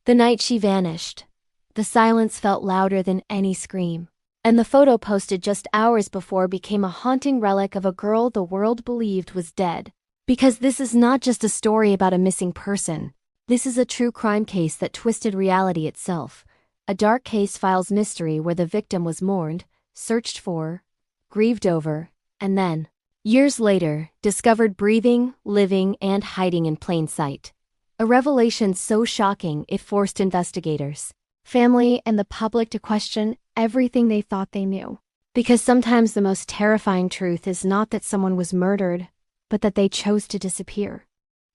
The night she vanished, the silence felt louder than any scream. And the photo posted just hours before became a haunting relic of a girl the world believed was dead. Because this is not just a story about a missing person. This is a true crime case that twisted reality itself. A dark case files mystery where the victim was mourned, searched for, grieved over, and then, years later, discovered breathing, living, and hiding in plain sight. A revelation so shocking it forced investigators, family, and the public to question everything they thought they knew. Because sometimes the most terrifying truth is not that someone was murdered, but that they chose to disappear.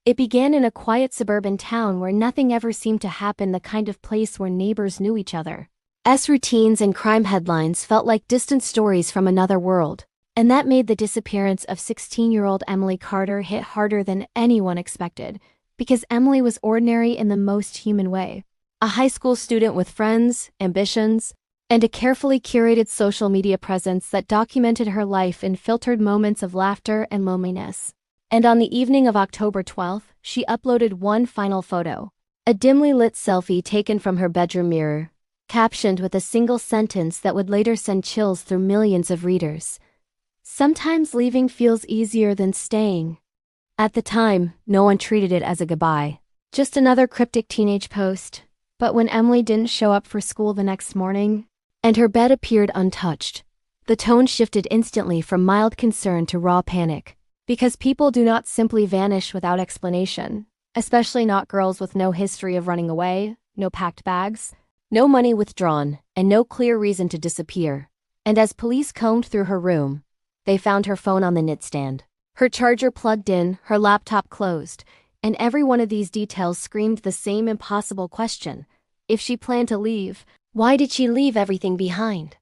It began in a quiet suburban town where nothing ever seemed to happen, the kind of place where neighbors knew each other. Routines and crime headlines felt like distant stories from another world, and that made the disappearance of 16-year-old Emily Carter hit harder than anyone expected, because Emily was ordinary in the most human way. A high school student with friends, ambitions, and a carefully curated social media presence that documented her life in filtered moments of laughter and loneliness. And on the evening of October 12th, she uploaded one final photo, a dimly lit selfie taken from her bedroom mirror, captioned with a single sentence that would later send chills through millions of readers. "Sometimes leaving feels easier than staying." At the time, no one treated it as a goodbye, just another cryptic teenage post. But when Emily didn't show up for school the next morning, and her bed appeared untouched, the tone shifted instantly from mild concern to raw panic. Because people do not simply vanish without explanation, especially not girls with no history of running away, no packed bags, no money withdrawn, and no clear reason to disappear. And as police combed through her room, they found her phone on the nightstand, her charger plugged in, her laptop closed, and every one of these details screamed the same impossible question. If she planned to leave, why did she leave everything behind?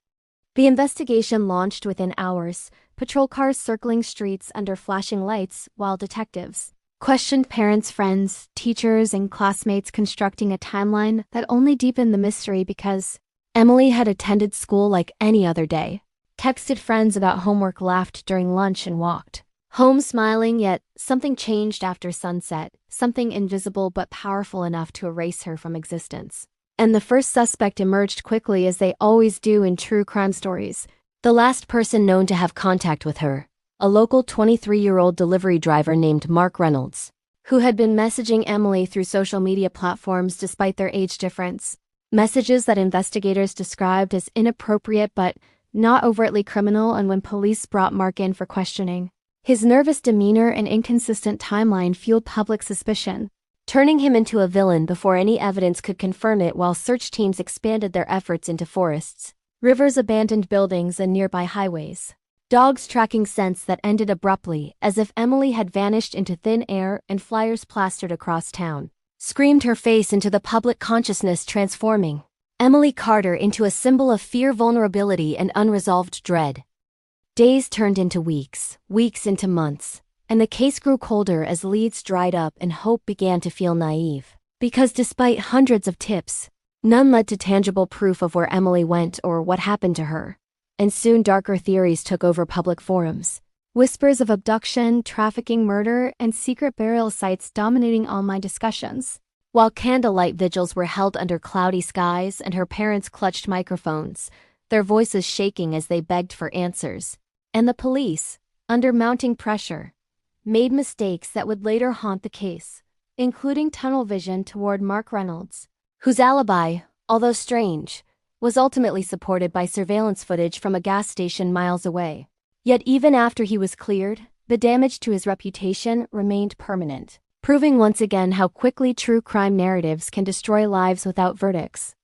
The investigation launched within hours, patrol cars circling streets under flashing lights while detectives questioned parents, friends, teachers, and classmates, constructing a timeline that only deepened the mystery. Because Emily had attended school like any other day, texted friends about homework, laughed during lunch, and walked home smiling, yet something changed after sunset, something invisible but powerful enough to erase her from existence. And the first suspect emerged quickly, as they always do in true crime stories. The last person known to have contact with her, a local 23-year-old delivery driver named Mark Reynolds, who had been messaging Emily through social media platforms despite their age difference. Messages that investigators described as inappropriate but not overtly criminal. And when police brought Mark in for questioning, his nervous demeanor and inconsistent timeline fueled public suspicion, turning him into a villain before any evidence could confirm it. While search teams expanded their efforts into forests, rivers, abandoned buildings, and nearby highways, dogs tracking scents that ended abruptly, as if Emily had vanished into thin air, and flyers plastered across town screamed her face into the public consciousness, transforming Emily Carter into a symbol of fear, vulnerability, and unresolved dread. Days turned into weeks, weeks into months, and the case grew colder as leads dried up and hope began to feel naive. Because despite hundreds of tips, none led to tangible proof of where Emily went or what happened to her. And soon darker theories took over public forums. Whispers of abduction, trafficking, murder, and secret burial sites dominating online discussions. While candlelight vigils were held under cloudy skies and her parents clutched microphones, their voices shaking as they begged for answers. And the police, under mounting pressure, made mistakes that would later haunt the case, including tunnel vision toward Mark Reynolds, whose alibi, although strange, was ultimately supported by surveillance footage from a gas station miles away. Yet even after he was cleared, the damage to his reputation remained permanent, proving once again how quickly true crime narratives can destroy lives without verdicts.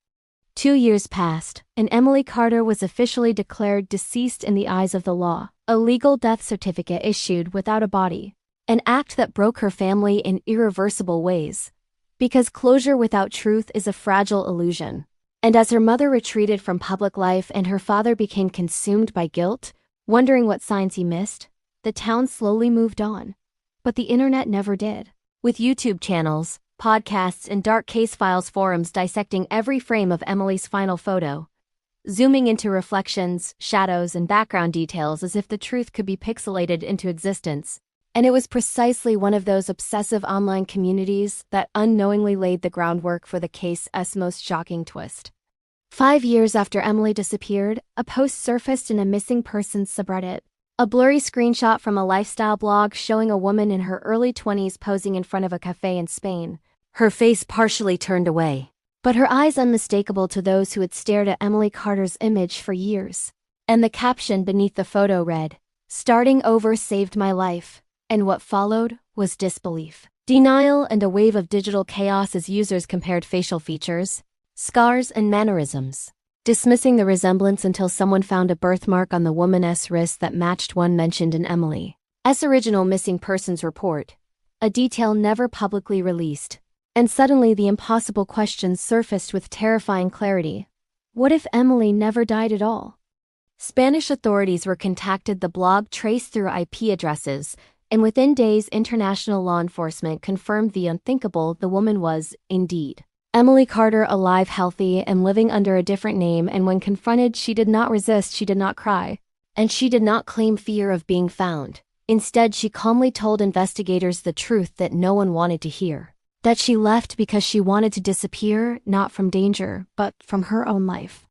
2 years passed, and Emily Carter was officially declared deceased in the eyes of the law, a legal death certificate issued without a body, an act that broke her family in irreversible ways. Because closure without truth is a fragile illusion. And as her mother retreated from public life and her father became consumed by guilt, wondering what signs he missed, the town slowly moved on. But the internet never did. With YouTube channels, podcasts, and dark case files forums dissecting every frame of Emily's final photo, zooming into reflections, shadows, and background details as if the truth could be pixelated into existence, And it was precisely one of those obsessive online communities that unknowingly laid the groundwork for the case's most shocking twist. 5 years after Emily disappeared, a post surfaced in a missing persons subreddit. A blurry screenshot from a lifestyle blog showing a woman in her early 20s posing in front of a cafe in Spain, her face partially turned away, but her eyes unmistakable to those who had stared at Emily Carter's image for years. And the caption beneath the photo read, "Starting over saved my life," and what followed was disbelief, denial, and a wave of digital chaos as users compared facial features, scars, and mannerisms, dismissing the resemblance until someone found a birthmark on the woman's wrist that matched one mentioned in Emily's original missing persons report, a detail never publicly released. And suddenly the impossible question surfaced with terrifying clarity. What if Emily never died at all? Spanish authorities were contacted, the blog traced through IP addresses, and within days international law enforcement confirmed the unthinkable: the woman was, indeed, Emily Carter, alive, healthy, and living under a different name. And when confronted, she did not resist, she did not cry, and she did not claim fear of being found. Instead, she calmly told investigators the truth that no one wanted to hear. That she left because she wanted to disappear, not from danger, but from her own life.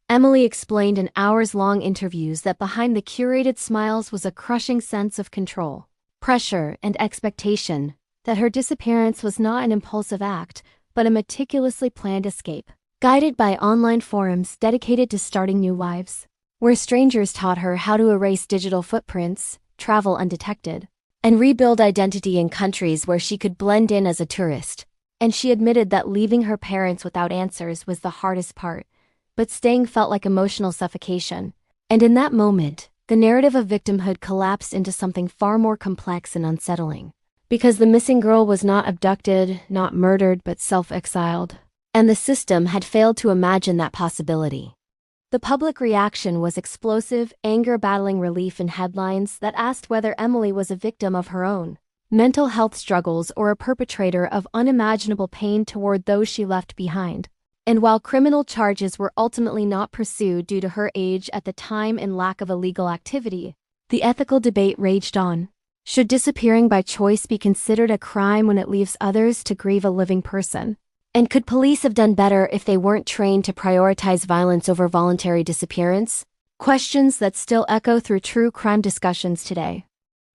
Emily explained in hours-long interviews that behind the curated smiles was a crushing sense of control, pressure, and expectation, that her disappearance was not an impulsive act, but a meticulously planned escape, guided by online forums dedicated to starting new lives, where strangers taught her how to erase digital footprints, travel undetected, and rebuild identity in countries where she could blend in as a tourist. And she admitted that leaving her parents without answers was the hardest part, but staying felt like emotional suffocation. And in that moment, the narrative of victimhood collapsed into something far more complex and unsettling. Because the missing girl was not abducted, not murdered, but self-exiled. And the system had failed to imagine that possibility. The public reaction was explosive, anger battling relief in headlines that asked whether Emily was a victim of her own mental health struggles or a perpetrator of unimaginable pain toward those she left behind. And while criminal charges were ultimately not pursued due to her age at the time and lack of illegal activity, the ethical debate raged on. Should disappearing by choice be considered a crime when it leaves others to grieve a living person? And could police have done better if they weren't trained to prioritize violence over voluntary disappearance? Questions that still echo through true crime discussions today.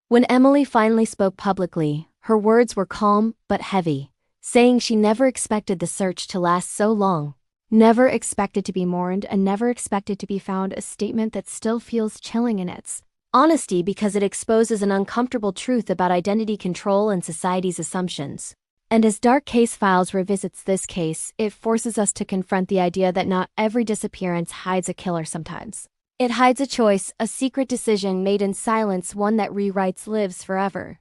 When Emily finally spoke publicly, her words were calm but heavy, saying she never expected the search to last so long, never expected to be mourned, and never expected to be found, a statement that still feels chilling in its honesty because it exposes an uncomfortable truth about identity control and society's assumptions. And as Dark Case Files revisits this case, it forces us to confront the idea that not every disappearance hides a killer sometimes. It hides a choice, a secret decision made in silence, one that rewrites lives forever.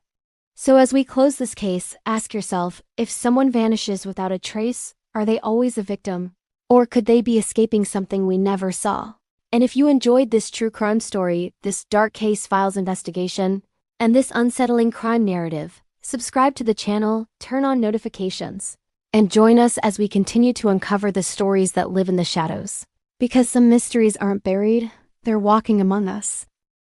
So as we close this case, ask yourself, if someone vanishes without a trace, are they always a victim? Or could they be escaping something we never saw? And if you enjoyed this true crime story, this Dark Case Files investigation, and this unsettling crime narrative, subscribe to the channel, turn on notifications, and join us as we continue to uncover the stories that live in the shadows. Because some mysteries aren't buried, they're walking among us.